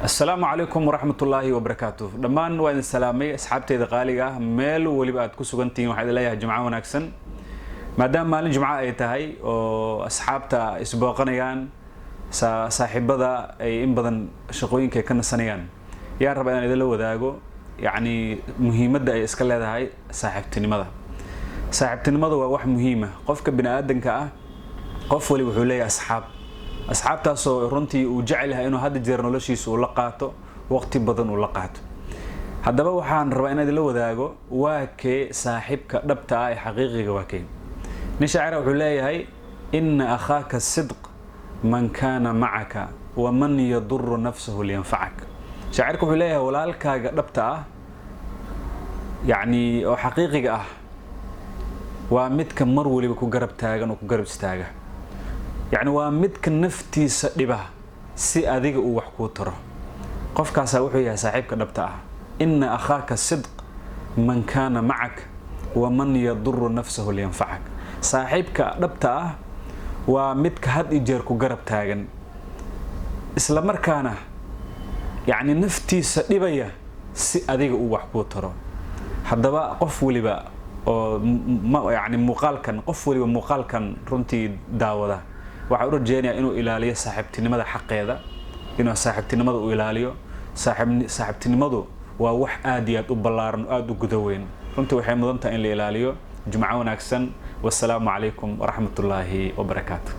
السلام عليكم ورحمة الله وبركاته. دمان وين السلامي أصحابتي دقالقة ميل ولبعد كسوغنتين واحد ليها جمعة وناكسن ما دام مالين جمعة أي تهي أصحابتا إسبوقنيان صاحب بدا أي إن بدن شقوين كي كنا سنيان يا رب أنا إذا لو ذاقو يعني مهمة دا أي إسكال هذا هاي صاحبتني ماذا وواح مهمة قفك بنا آدن كأه قف ولي وحولي أصحابتاسoo runtii uu jecel yahay inuu hadda jeer noloshiisa uu la qaato waqti badan uu la qaato haddaba waxaan rabaa inaad la wadaago waa kee saaxiibka dhabta ah ee xaqiiqiga waa kee nin shaacir wuxuu leeyahay inna akhaaka sidq man kana ma'aka wa man yadurru nafsuhu liyanfa'ak shaacirku wuxuu leeyahay walaalkaaga dhabta ah yani oo xaqiiqiga ah waa midka mar waliba ku garab taagan oo ku garab istaaga يعني وامدك نفتي سدبه سي أديك وحكو ترى قف كاسا وحيا صاحبك دبتاه إن أخاك الصدق من كان معك ومن يضر نفسه لينفعك صاحبك دبتاه وامدك هاد إجركو قرب تاجن إسلام مركانه يعني نفتي سدبه سي أديك وحكو ترى حدا بقى قف ولي بقى يعني مقال كان قف ولي مقال كان رنتي داوده waxaa u rajeynayaa inuu ilaaliyo saaxiibtinimada xaqeeda inuu saaxiibtinimada u ilaaliyo saaxiibtinimadu waa wax aad iyo aad u ballaaran aad u gudaweyn runtii waxay mudan tahay in la ilaaliyo jumco wanaagsan wassalaamu calaykum waraxmatullaahi wabarakaatuh